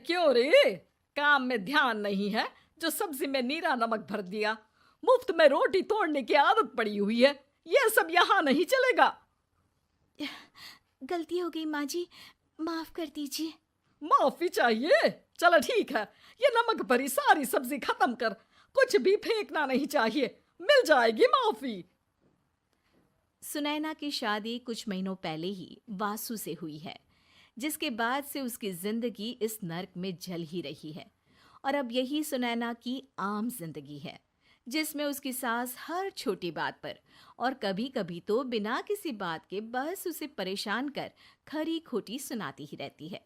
क्यों रे? काम में ध्यान नहीं है जो सब्जी में नीरा नमक भर दिया। मुफ्त में रोटी तोड़ने की आदत पड़ी हुई है। ये सब यहाँ नहीं चलेगा। गलती हो गई माँ जी, माफ कर दीजिए। माफी चाहिए? चलो ठीक है, ये नमक भरी सारी सब्जी खत्म कर। कुछ भी फेंकना नहीं चाहिए, मिल जाएगी माफी। सुनैना की शादी कुछ महीनों पहले ही वासु से हुई है, जिसके बाद से उसकी जिंदगी इस नर्क में जल ही रही है। और अब यही सुनैना की आम जिंदगी है, जिसमें उसकी सास हर छोटी बात पर और कभी कभी तो बिना किसी बात के बस उसे परेशान कर खरी खोटी सुनाती ही रहती है।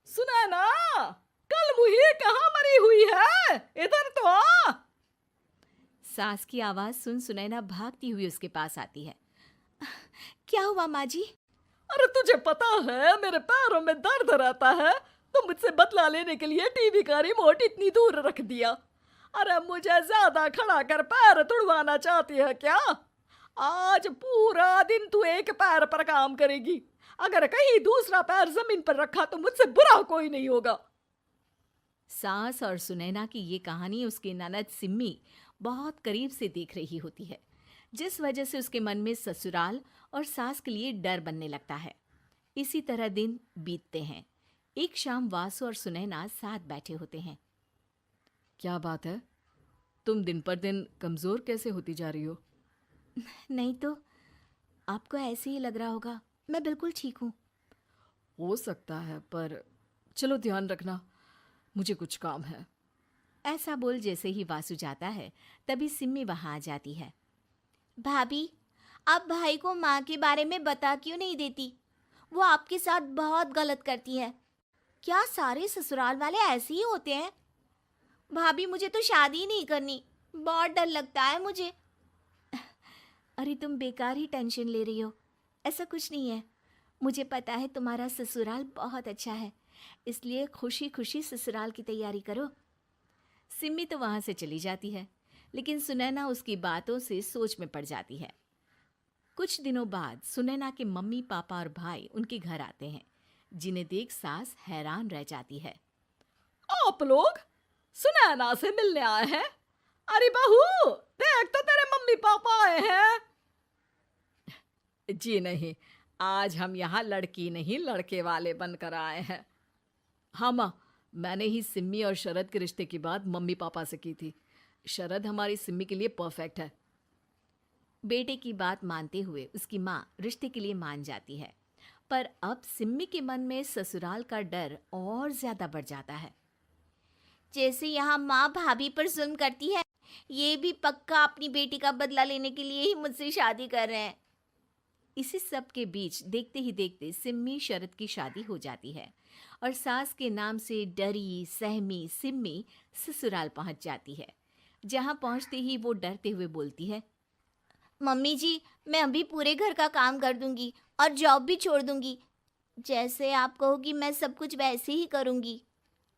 सुनैना, कल मुही कहाँ मरी हुई है? इधर तो आ। सास की आवाज सुन सुनैना भागती हुई उसके पास आती है। क्या हुआ माँ जी? अरे तुझे पता है मेरे पैरों में दर्द रहता है, तो मुझसे बदला लेने के लिए टीवी का रिमोट इतनी दूर रख दिया। अरे मुझे ज्यादा खड़ा कर पैर तुड़वाना चाहती है क्या? आज पूरा दिन तू एक पैर पर काम करेगी। अगर कहीं दूसरा पैर जमीन पर रखा तो मुझसे बुरा कोई नहीं होगा। सास और सुनैना की ये कहानी उसकी ननद सिम्मी बहुत करीब से देख रही होती है, जिस वजह से उसके मन में ससुराल और सास के लिए डर बनने लगता है। इसी तरह दिन बीतते हैं। एक शाम वासु और सुनैना साथ बैठे होते हैं। क्या बात है, तुम दिन पर दिन कमजोर कैसे होती जा रही हो? नहीं तो, आपको ऐसे ही लग रहा होगा, मैं बिल्कुल ठीक हूँ। हो सकता है, पर चलो ध्यान रखना, मुझे कुछ काम है। ऐसा बोल जैसे ही वासु जाता है, तभी सिम्मी वहां आ जाती है। भाभी, आप भाई को माँ के बारे में बता क्यों नहीं देती? वो आपके साथ बहुत गलत करती है। क्या सारे ससुराल वाले ऐसे ही होते हैं? भाभी, मुझे तो शादी ही नहीं करनी, बहुत डर लगता है मुझे। अरे तुम बेकार ही टेंशन ले रही हो, ऐसा कुछ नहीं है। मुझे पता है तुम्हारा ससुराल बहुत अच्छा है, इसलिए खुशी खुशी ससुराल की तैयारी करो। सिम्मी तो वहां से चली जाती है, लेकिन सुनैना उसकी बातों से सोच में पड़ जाती है। कुछ दिनों बाद सुनैना के मम्मी पापा और भाई उनके घर आते हैं, जिन्हें देख सास हैरान रह जाती है। आप लोग सुनैना से मिलने आए हैं? अरे बहू, देख तो तेरे मम्मी पापा आए हैं। जी नहीं, आज हम यहाँ लड़की नहीं लड़के वाले बनकर आए हैं। हाँ माँ, मैंने ही सिम्मी और शरद के रिश्ते की बात मम्मी पापा से की थी। शरद हमारी सिम्मी के लिए परफेक्ट है। बेटे की बात मानते हुए उसकी माँ रिश्ते के लिए मान जाती है, पर अब सिम्मी के मन में ससुराल का डर और ज्यादा बढ़ जाता है। जैसे यहाँ माँ भाभी पर जुल्म करती है, ये भी पक्का अपनी बेटी का बदला लेने के लिए ही मुझसे शादी कर रहे हैं। इसी सब के बीच देखते ही देखते सिम्मी शरद की शादी हो जाती है और सास के नाम से डरी सहमी सिम्मी ससुराल पहुंच जाती है। जहां पहुंचते ही वो डरते हुए बोलती है, मम्मी जी, मैं अभी पूरे घर का काम कर दूंगी और जॉब भी छोड़ दूंगी। जैसे आप कहोगी मैं सब कुछ वैसे ही करूंगी।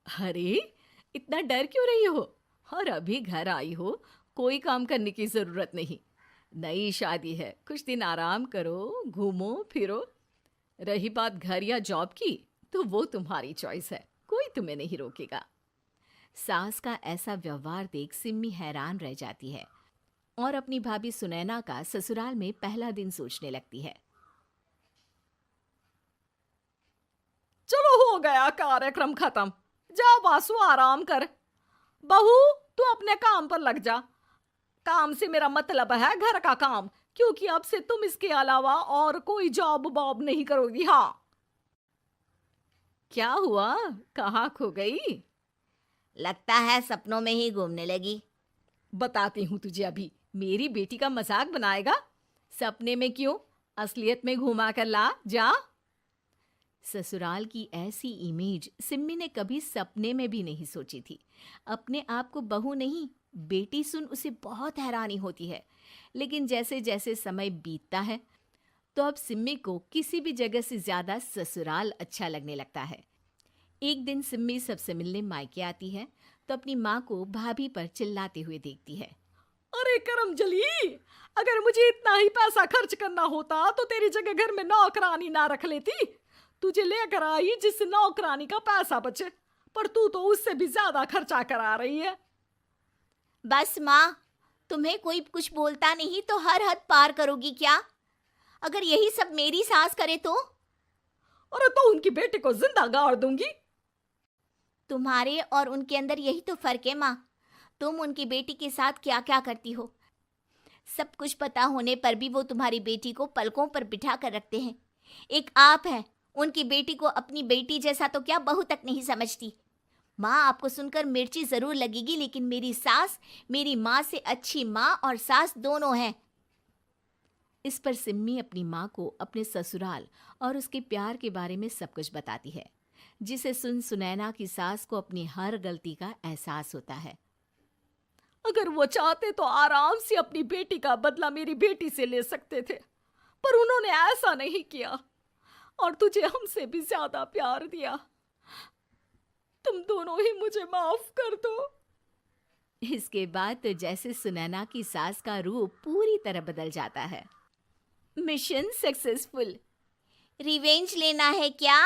अरे इतना डर क्यों रही हो? और अभी घर आई हो, कोई काम करने की जरूरत नहीं। नई शादी है, कुछ दिन आराम करो, घूमो फिरो। रही बात घर या जॉब की, तो वो तुम्हारी चॉइस है, कोई तुम्हें नहीं रोकेगा। सास का ऐसा व्यवहार देख सिम्मी हैरान रह जाती है और अपनी भाभी सुनैना का ससुराल में पहला दिन सोचने लगती है। चलो हो गया कार्यक्रम खत्म, जा वासु आराम कर। बहू, तू अपने काम पर लग जा। काम से मेरा मतलब है घर का काम, क्योंकि अब से तुम इसके अलावा और कोई जॉब बॉब नहीं करोगी। हाँ। क्या हुआ, कहाँ खो गई? लगता है सपनों में ही घूमने लगी। बताती हूँ तुझे अभी। मेरी बेटी का मजाक बनाएगा? सपने में क्यों, असलियत में घुमा कर ला, जा। ससुराल की ऐसी इमेज सिम्मी ने कभी सपने में भी नहीं सोची थी। अपने आप को बहू नहीं, बेटी सुन उसे बहुत हैरानी होती है। लेकिन जैसे जैसे समय बीतता है, तो अब सिम्मी को किसी भी जगह से ज्यादा ससुराल अच्छा लगने लगता है। एक दिन सिम्मी सबसे मिलने मायके आती है, तो अपनी माँ को भाभी पर चिल्लाते हुए देखती है। अरे करमजली, अगर मुझे इतना ही पैसा खर्च करना होता तो तेरी जगह घर में नौकरानी ना रख लेती। तुझे लेकर आई जिससे नौकरानी का पैसा बचे। पर तू तो उससे भी ज्यादा खर्चा करा रही है। बस माँ, तुम्हें कोई कुछ बोलता नहीं तो हर हद पार करोगी क्या? अगर यही सब मेरी सास करे तो? और तो उनकी बेटी को जिंदा गाड़ दूंगी। तुम्हारे और उनके अंदर यही तो फर्क है माँ। तुम उनकी बेटी के साथ क्या क्या करती हो, सब कुछ पता होने पर भी वो तुम्हारी बेटी को पलकों पर बिठा कर रखते हैं। एक आप है, उनकी बेटी को अपनी बेटी जैसा तो क्या बहू तक नहीं समझती। माँ, आपको सुनकर मिर्ची जरूर लगेगी, लेकिन मेरी सास मेरी माँ से अच्छी माँ और सास दोनों हैं। इस पर सिम्मी अपनी माँ को अपने ससुराल और उसके प्यार के बारे में सब कुछ बताती है, जिसे सुन सुनैना की सास को अपनी हर गलती का एहसास होता है। अगर वो चाहते तो आराम से अपनी बेटी का बदला मेरी बेटी से ले सकते थे, पर उन्होंने ऐसा नहीं किया और तुझे हमसे भी ज्यादा प्यार दिया। तुम दोनों ही मुझे माफ कर दो। इसके बाद तो जैसे सुनैना की सास का रूप पूरी तरह बदल जाता है। Mission successful. रिवेंज लेना है क्या?